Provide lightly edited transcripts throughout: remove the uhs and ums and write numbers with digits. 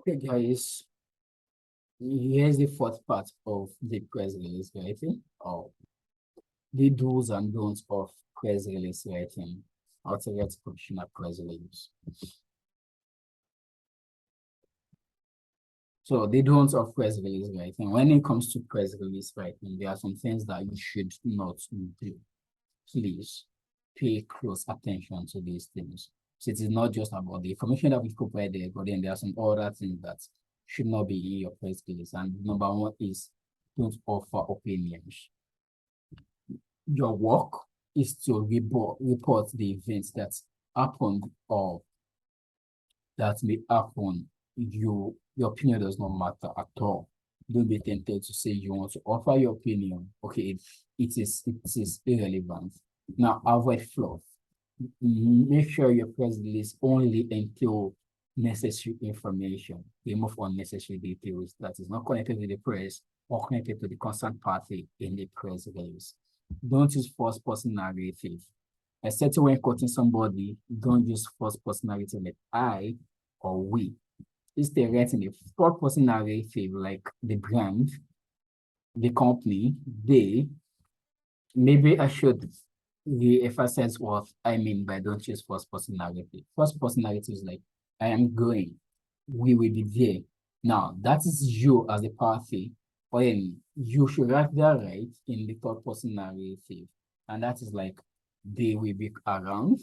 Okay, guys, here's the fourth part of the press release writing, or the do's and don'ts of press release writing, how to write professional press release. So the don'ts of press release writing. When it comes to press release writing, there are some things that you should not do. Please pay close attention to these things. So it is not just about the information that we provide there, but then there are some other things that should not be in your press release. And number one is don't offer opinions. Your work is to report the events that happened or that may happen. Your opinion does not matter at all. Don't be tempted to say you want to offer your opinion. Okay, it is irrelevant. Now, avoid fluff. Make sure your press release only entail necessary information. Remove unnecessary details that is not connected to the press or connected to the concerned party in the press release. Don't use first-person narrative. Except when quoting somebody, don't use first-person narrative like I or we. Instead, writing a third-person narrative like the brand, the company, they. Maybe I should re-emphasize what I mean by don't use first-person narrative. First-person narrative is like, I am going, we will be there. Now, that is you as a party, but then you should write that right in the third-person narrative. And that is like, they will be around,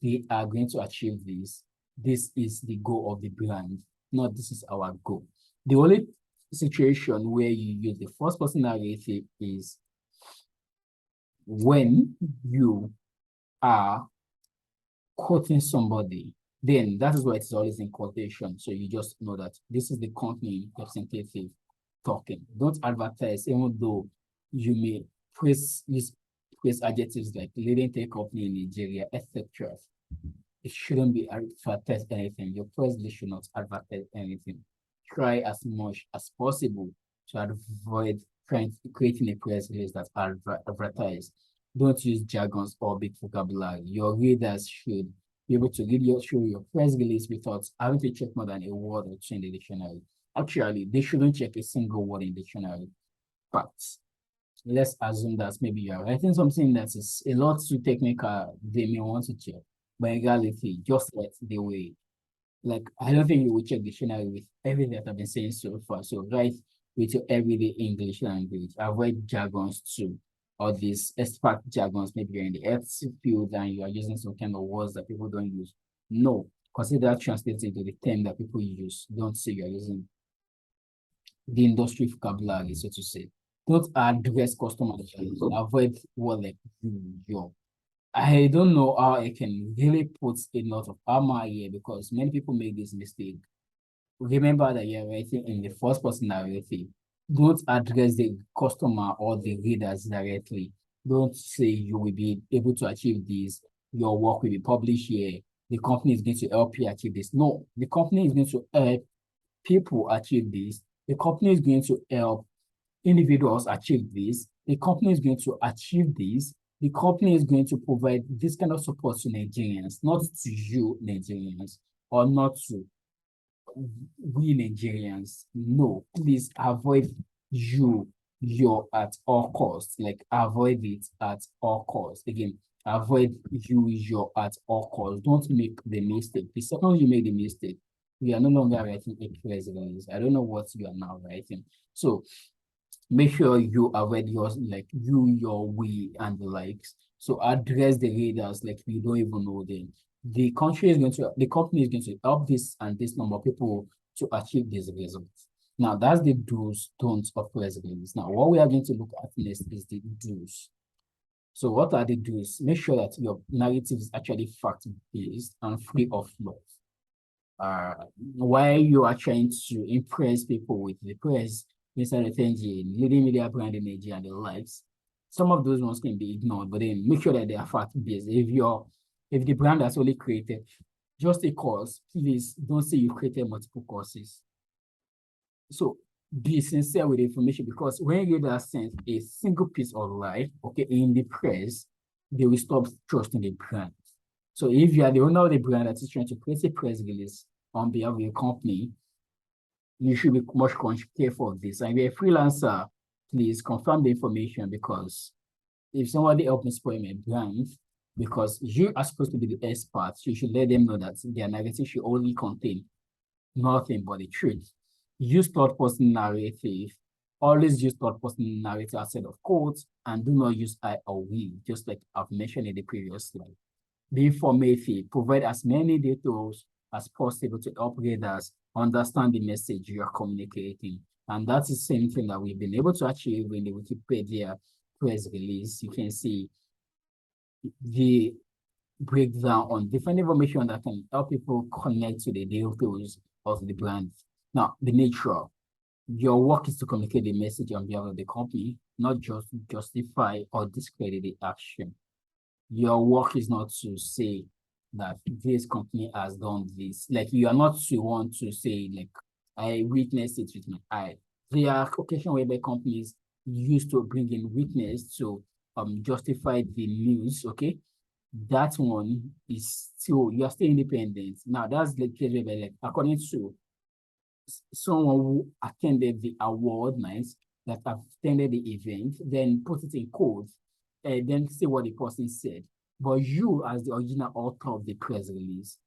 they are going to achieve this. This is the goal of the brand, not this is our goal. The only situation where you use the first-person narrative is when you are quoting somebody, then that is why it's always in quotation. So you just know that this is the company representative talking. Don't advertise, even though you may praise adjectives like leading tech company in Nigeria, etc. It shouldn't be advertised anything. Your press release should not advertise anything. Try as much as possible to avoid creating a press release that's advertised. Don't use jargons or big vocabulary. Your readers should be able to read your press release without having to check more than a word or two in the dictionary. Actually, they shouldn't check a single word in the dictionary. But let's assume that maybe you are writing something that is a lot too technical, they may want to check. But in reality, just let the way. Like, I don't think you will check dictionary with everything that I've been saying so far. So write with your everyday English language. Avoid jargons too, or these expert jargons. Maybe you're in the health field and you are using some kind of words that people don't use. No, consider translating to the term that people use. Don't say you're using the industry vocabulary, so to say. Don't address customers. Avoid what like your. I don't know how I can really put a lot of armor here because many people make this mistake. Remember that you're writing in the first person narrative. Don't address the customer or the readers directly. Don't say you will be able to achieve this. Your work will be published here. The company is going to help you achieve this. No, the company is going to help people achieve this. The company is going to help individuals achieve this. The company is going to achieve this. The company is going to provide this kind of support to Nigerians, not to you Nigerians, or not to we Nigerians. No, please avoid your at all costs. Like avoid it at all costs. Again, avoid your at all costs. Don't make the mistake. The second you make the mistake, we are no longer writing a press release. I don't know what you are now writing. So make sure you avoid yours, like your, we, and the likes. So address the readers like we don't even know them. The company is going to help this and this number of people to achieve these results. Now, that's the do's, don'ts of press release. Now, what we are going to look at next is the do's. So what are the do's? Make sure that your narrative is actually fact-based and free of fluff. Why you are trying to impress people with the press, Mr. Retenji, leading media brand in Nigeria and the likes, some of those ones can be ignored, but then make sure that they are fact-based. If the brand has only created just a course, please don't say you created multiple courses. So be sincere with the information, because when readers send a single piece of life, okay, in the press, they will stop trusting the brand. So if you are the owner of the brand that is trying to create a press release on behalf of your company, you should be much careful of this. And if you're a freelancer, please confirm the information, because if somebody helps me spoil my brand, because you are supposed to be the expert, you should let them know that their narrative should only contain nothing but the truth. Use third-person narrative. Always use third-person narrative outside of quotes, and do not use I or we, just like I've mentioned in the previous slide. Be informative. Provide as many details as possible to help readers understand the message you are communicating. And that's the same thing that we've been able to achieve in the Wikipedia press release. You can see the breakdown on different information that can help people connect to the details of the brand. Now, the nature. Your work is to communicate the message on behalf of the company, not just justify or discredit the action. Your work is not to say that this company has done this. Like, you are not to want to say, like, I witnessed it with my eye. There are occasions whereby companies used to bring in witness to justify the news, okay? That one is still, you are still independent. Now, that's the case whereby, like, according to someone who attended the award night, that attended the event, then put it in code, and then say what the person said. But you, as the original author of the press release,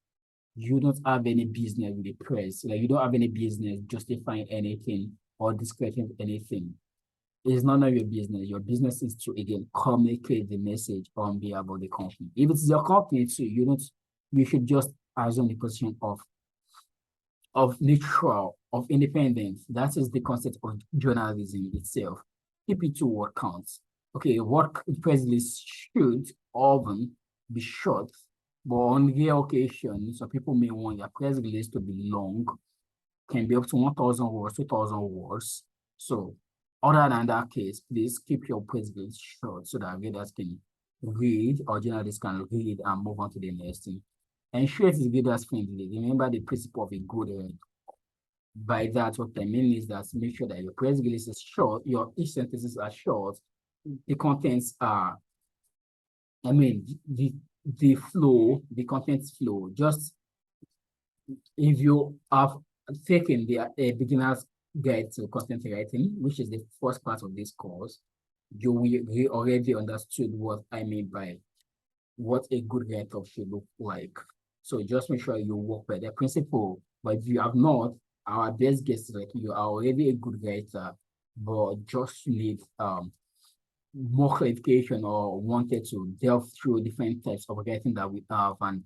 you don't have any business with the press. Like, you don't have any business justifying anything or discrediting anything. It's none of your business. Your business is to, again, communicate the message on behalf of the company. If it's your company too, you should just assume the position of neutral, of independence. That is the concept of journalism itself. Keep it to what counts. Okay, what press release should often be short, but on rare occasions, so people may want their press release to be long, can be up to 1,000 words, 2,000 words. So, other than that case, please keep your press release short so that readers can read, or journalists can read and move on to the next thing. Ensure it is readers friendly. Remember the principle of a good read. By that, what I mean is that make sure that your press release is short, your each sentences are short, the contents are, I mean, the flow, the contents flow. Just if you have taken the beginner's guide to content writing, which is the first part of this course, you will already understood what I mean by what a good write-up should look like. So just make sure you work by the principle. But if you have not, our best guess is like you are already a good writer, but just need more clarification or wanted to delve through different types of writing that we have and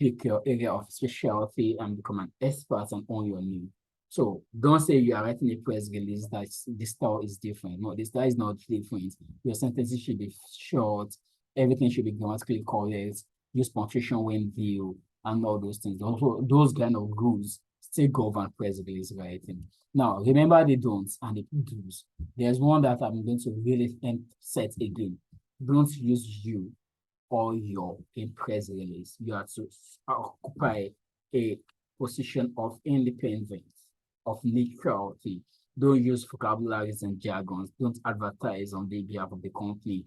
pick your area of specialty and become an expert and own your new. So don't say you are writing a press release that the style is different. No, the style is not different. Your sentences should be short. Everything should be grammatically correct. Use punctuation when due and all those things. Also, those kind of rules still govern press release writing. Now, remember the don'ts and the do's. There's one that I'm going to really set again. Don't use you or your press release. You have to occupy a position of independence, of neutrality. Don't use vocabularies and jargons. Don't advertise on the behalf of the company.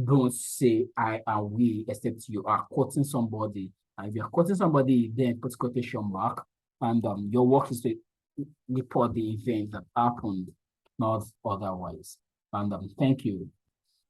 Don't say I and we, except you are quoting somebody. And if you're quoting somebody, then put quotation mark. And your work is to report the event that happened, not otherwise. And thank you.